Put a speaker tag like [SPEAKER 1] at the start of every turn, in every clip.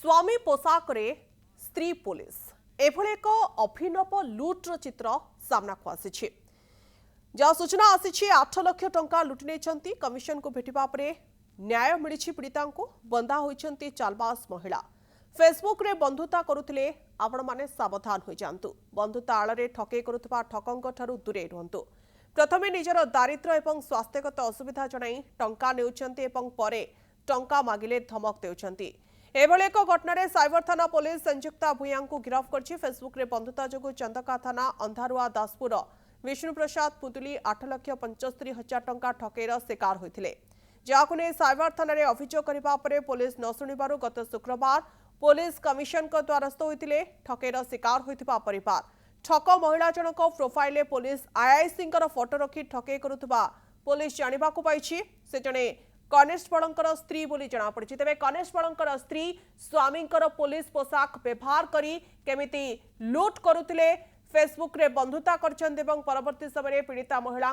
[SPEAKER 1] स्वामी पोशाक रे स्त्री पुलिस एभली एक अभिनव लुट्र चित्र सामना को आसी जहाँ सूचना आसी 8 लाख टंका लुटि नहीं कमिशन को भेटा न्याय मिली पीड़िता बंधा होती चालबाज महिला फेसबुक रे बंधुता करुले आपण माने सावधान हो जातु बंधुता आड़ ठके करुवा ठकों ठारू दूरे रुहतु प्रथमे निजर दारिद्र्य एवं स्वास्थ्यगत असुविधा जणाई टंका नेउछंती एवं परे टंका मागिले धमक देउछंती एभली एक घटना साइबर थाना पुलिस संयुक्ता भूया को गिरफ कर फेसबुक रे बंधुता जो चंदका थाना अंधारुआ दासपुर विष्णु प्रसाद पुतुली 8,75,000 टंका ठकेर शिकार होते जहां ने साइबर थाना रे अभियोग करबा परे पुलिस न शुणिबारु गत शुक्रवार पुलिस कमिशन को द्वारस्थ होते ठकेर शिकार होता परिवार ठक महिला जनक प्रोफाइल पुलिस आईआईसी फोटो रखी ठके करुवा पुलिस जाना पाई से जड़े कनेस्टेबल स्त्री बोली जनापड़ी तेज कनेस्टेबल स्त्री स्वामी पुलिस पोशाक व्यवहार करी केमिति लुट करुले फेसबुक रे बंधुता करछन्ते परवर्ती समय पीड़िता महिला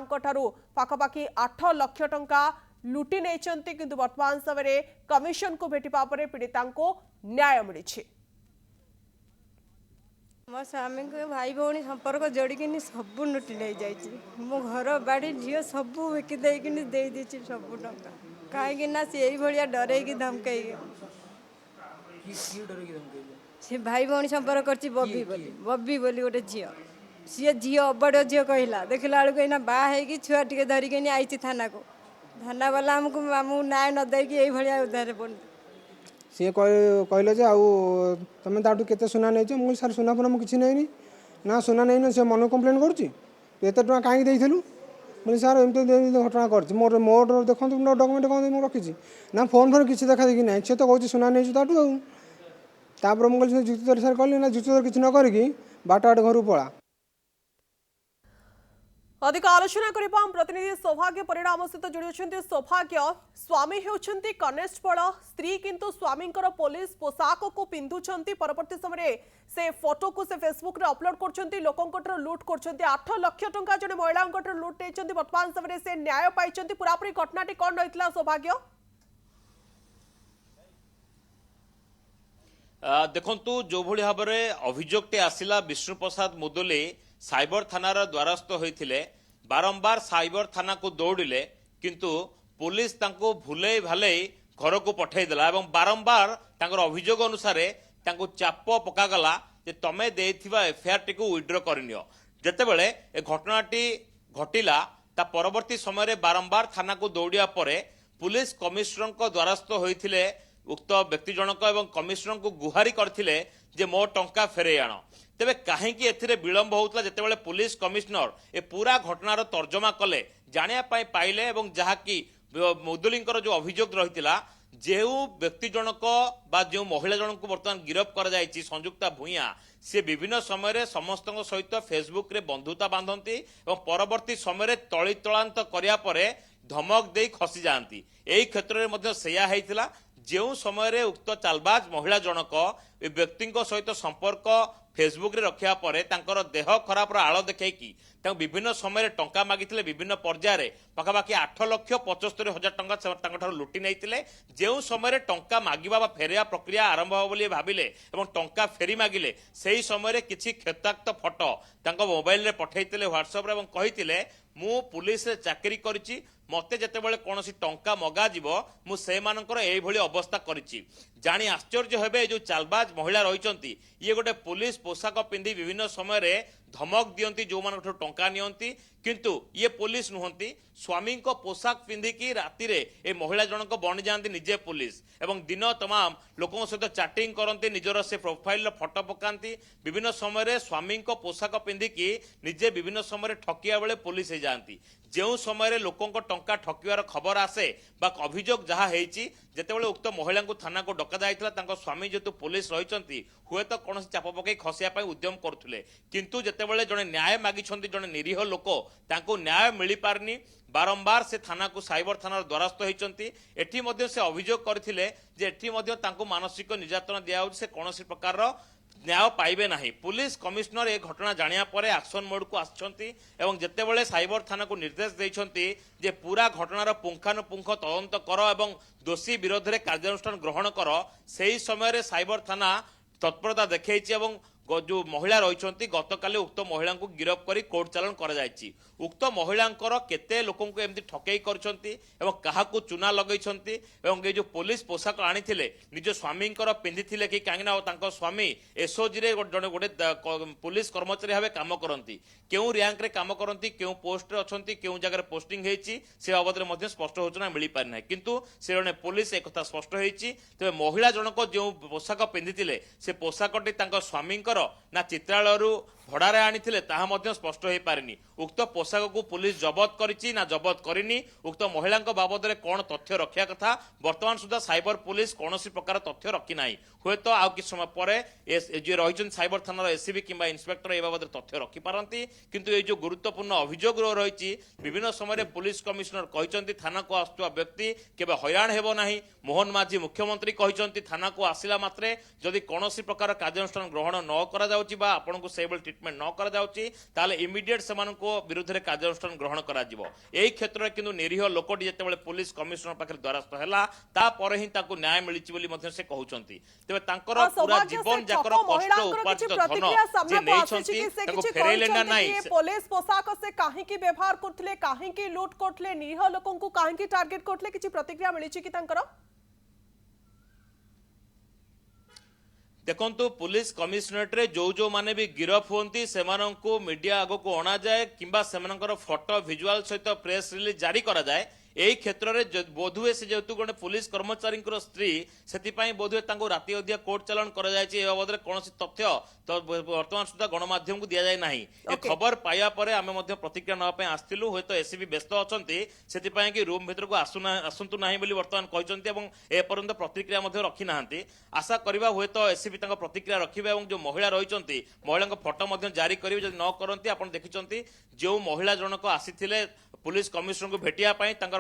[SPEAKER 1] पाखापाखि 8 लाख टंका लुटि नहीं किंतु वर्तमान समय कमिशन को भेटा पीड़िता न्याय मिली।
[SPEAKER 2] मो स्वामी को भाई भौणी संपर्क जोड़िकी सब लुटि नहीं जाइए मो घर बाड़ी झील सब बिकी दे सब टंका कहीं सी भाया डरई धमकई सी भाई भौणी संपर्क कर बबी बोली गोटे झील सी झील बड़ झील कहला देखला बेलू एना बाहर छुआ टे धरिकी आई थाना को थाना वाला आमको न्याय न देकी ये उधार पड़
[SPEAKER 3] सी कहले जे आउ तुम ताठू केते सुना नहीं मुझे सर सुना पुना मुझे नहीं ना सुना नहीं से मन कम्प्लेन करुँचे एत टाँग कहीं देलु मुझे सर एमती घटना कर मोर मोर देखो डॉक्यूमेंट कौन मुझे रखी ना फोन फोन किसी देखा देखी ना सी तो कहूँ सुना नहीं ताठू आउे मुझे जुक्ति दर सर कहली ना जुक्ति दर किसी न करी बाट आटे घर पड़ा
[SPEAKER 1] अधिक आलोचना करबा प्रतिनिधि सौभाग्य परिणाम सहित जोड़ी सौभाग्य स्वामी होउछंती कनेस्टेबल स्त्री किंतु स्वामी पुलिस पोशाक को पिंधुछंती परवर्ती समय से फोटो को से फेसबुक रे अपलोड करछंती लोकंकटर लूट करछंती 8 लाख टंका जने महिलांकटर लूट नेछंती वर्तमान समय से न्याय पाइछंती पूरापूरी घटनाटी कोन रहितला सौभाग्य
[SPEAKER 4] देखंतु जो भली भाबरे अभियोगटे आसिला विष्णु प्रसाद मुदुली साइबर थानार द्वारस्थ होइथिले बारंबार साइबर थाना को दौड़िले किंतु पुलिस तांको भूले भाले घर को पठाई देला एवं बारंबार तांकर अभियोग अनुसार तांको चाप पकागला जे तमे देथिबा एफआईआर टी को विड्रॉ करनियो जेतेबेले ए घटनाटी घटिला ता परवर्ती समय रे बारंबार थाना को दौड़िया परे पुलिस कमिश्नर को द्वारस्थ होइथिले उक्त व्यक्ति जनक एवं कमिश्नर को गुहारी करथिले जे मो टंका फेरे आण तेबे कहीं एथिरे विलंब होउतला जेतेबेले पुलिस कमिश्नर ए पूरा घटनार तर्जमा कले जानिया पाइले एवं जहाँकि मुदुलींकर जो अभियोग रहितिला जो व्यक्ति जनक बा जो महिला जनक को बर्तमान गिरफ कर जायछि संयुक्ता भूया से विभिन्न समय समस्त सहित फेसबुक रे बंधुता बांधती एवं परवर्ती समय तली तलांत करिया परे धमक दे खसी जाती यही क्षेत्र में सेया हेइतिला जो समय उक्त चालबाज महिला जनक ए व्यक्ति सहित संपर्क फेसबुक रे रखिया परे तांकर देह खराब आड़ देखैकी विभिन्न समय टंका मागिथिले विभिन्न पर्यायर पाखापाखि 8,75,000 टंका लुटि नहीं जो समय टंका मागिबा बा फेरिया प्रक्रिया आरंभ हो बोली भाविले एवं टंका फेरी मागिले सही समय किछि क्षताक्त फोटो तांको मोबाइल रे पठाइतिले व्हाट्सएप रे एवं कहितिले मु पुलिस रे चाकरी करिछि मते जेतेबेले कोनोसी टंका मगा जीवो मु से मानकर एई भली अवस्था करिछि जानी आश्चर्य हेबे जो चालबाज महिला रहिचंती ये गोटे पुलिस पोशाक पिंधि विभिन्न समय रे धमक दियंती जो मानक टंका नियंती किंतु ये पुलिस नुहंती स्वामी को पोशाक पिंधिकी राति रे ए महिला जनक बनी जाती निजे पुलिस एवं दिन तमाम लोकों सहित चैटिंग करती निजर से प्रोफाइल फोटो पकाती विभिन्न समय स्वामी को पोशाक पिंधिकी निजे विभिन्न समय ठकिया बेले पुलिस हो जाती जो समय लोकों टंका ठकिवार खबर आसे बा अभियोग जहाँ जितेबाला उक्त महिला को थाना को डका जाइथिला स्वामी जेतु पुलिस रही हुए तो कौन चाप पकई खसिया उद्यम करुले किंतु जितेबाला जड़े न्याय मागिछंती जड़े निरीह लोक तांको न्याय मिल पारनी बारंबार से थाना को साइबर थाना द्वारस्थ होती एटी से अभियोग करथिले जे एटी तांको मानसिक निर्यातना दिया से कौन प्रकार न्याय पाइबे नहीं। पुलिस कमिश्नर ए घटना जानिया परे एक्शन मोड को आछंती एवं जेतेबेले साइबर थाना को निर्देश देइछंती जे पूरा घटनार पुंखानुपुंख तदंत कर एवं दोषी विरोध में कार्यानुष्ठान ग्रहण कर सेही समय रे साइबर थाना तत्परता देखैछि एवं जो महिला रही गतकाली उक्त महिला को गिरफ्त कर कोर्ट चालान कर उक्त महिला केते लोकों को एमती ठकई कर चूना लगे ये जो पुलिस पोशाक आनी निज स्वामी पिंधि कि कहीं स्वामी एसओजी रे जड़े गोटे पुलिस कर्मचारी भाव कम करती क्यों रैंक रे कम करती क्यों पोस्ट रे अच्छा क्यों जगह पोस्टिंग होती से बाबद में स्पष्ट सूचना मिल पारि ना किंतु से जड़े पुलिस एक स्पष्ट होती तेज महिला जनक जो पोशाक पिंधि से पोशाकटी स्वामी ना चित्रालय भड़ारे आनी स्पष्ट हो पारिनी उक्त पोशाक को पुलिस जबत करिछि ना जबत करिनी उक्त महिला बाबद में कौन तथ्य रखा कथा वर्तमान सुधा साइबर पुलिस कौन प्रकार तथ्य रखी ना हुए तो आउ किछ समय पर जो रही साइबर थाना एसीबी किंबा इन्स्पेक्टर ए बाबद तथ्य रखिपारती किंतु ये जो गुरुत्वपूर्ण अभियोग रही विभिन्न समय पुलिस कमिश्नर कहते थाना को आसुवा व्यक्ति केबे हैरान हेबो नाही। मोहन माझी मुख्यमंत्री कहते थाना को आसिला मात्रे जदि कौन प्रकार कार्यानुष्ठान ग्रहण न करा जाउछि बा आपनको सेबल ट्रीटमेंट न करा जाउछि ताले इमिडिएट सेमानको विरुद्ध रे कार्यानुष्ठान ग्रहण करा जिवो। एई क्षेत्र रे किंतु निरीह लोकटी जेतेबेले पुलिस कमिश्नर पाखरे द्वारस्थ हैला ता परे ही ताकू न्याय मिलिछि बोली मध्ये से कहउछंती। तेबे तांकर पूरा जीवन जाकर कष्ट उपार्जित धन जे नेइछंती ताको फेरैले ना नाही।
[SPEAKER 1] पुलिस पोशाक से काहे की व्यवहार करथले काहे की लूट करथले निरीह लोकन को काहे की टारगेट करथले किछि प्रतिक्रिया मिलिछि कि तांकर
[SPEAKER 4] देखंतु पुलिस कमिश्नरेट रे जो माने भी गिरफ होती से मीडिया आग को अणा जाए किंबा सेमानकर फोटो विजुआल सहित प्रेस रिलीज जारी करा जाए। यही क्षेत्र में बोधुए से जेहेतु गोटे पुलिस कर्मचारी स्त्री से बोधुए राति अधिया कोर्ट चालान कर बाबद कौन तथ्य तो वर्तमान सुधा गणमाध्यम को दि जाए ना। ये खबर पाइबा पर आम प्रतिक्रिया नापी आसलु हूँ तो एसीबी व्यस्त अच्छा से कि रूम भर को आसतु ना बर्तमान कहते एपर्यंत प्रतिक्रिया रखी ना। आशा करवा हुए तो एसीबी प्रतिक्रिया रखिए और जो महिला रही महिला फोटो जारी करेंगे जब न करती आप देखिं जो महिला जनक आसी पुलिस कमिश्नर को भेटिया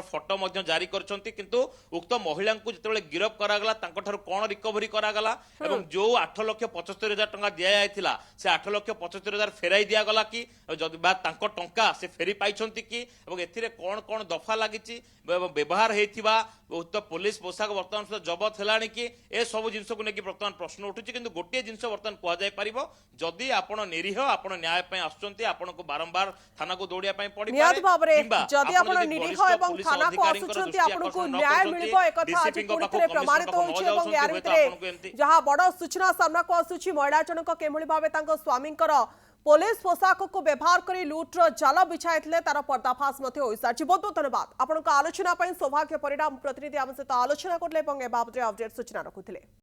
[SPEAKER 4] फोटो जारी करछंती किंतु उक्त महिला को जितेबाला गिरफ करागला कौन रिकवरी करागला एवं जो 8,75,000 टंका दिया जायतिला से 8,75,000 फेराई दिया गला कि जदि बा तांको टंका से फेरी पाइछंती कि एवं एथिरे कौन कौन दफा लागिछि व्यवहार हेथिबा उक्त पुलिस पोशाक वर्तमान सुधा जबत हेलानी कि ए सब जिनस को लेकिन वर्तमान प्रश्न उठुछि किंतु गोटे जिनस वर्तमान कह जाय परिबो जदि आपण निरीह आपण न्याय पय आछंती आपण को बारंबार थाना को दौड़िया पय पड़ी पारे
[SPEAKER 1] जदि आपण निरीह एवं थाना को आछंती आपण को न्याय मिलिबो एक कथा आज पुणी थरे प्रमाणित होउछि एवं यार भितरे जहा बड़ सूचना सामना को आसुछि महिला जनक केमळी भाबे तांको स्वामींकर पुलिस पोशाक को व्यवहार कर लुट्र जाल बिछाई तार पर्दाफाश हो सारी। बहुत बहुत धन्यवाद आपण आलोचना सौभाग्य परिणाम प्रतिनिधि आम सहित आलोचना करले अपडेट सूचना रखुले।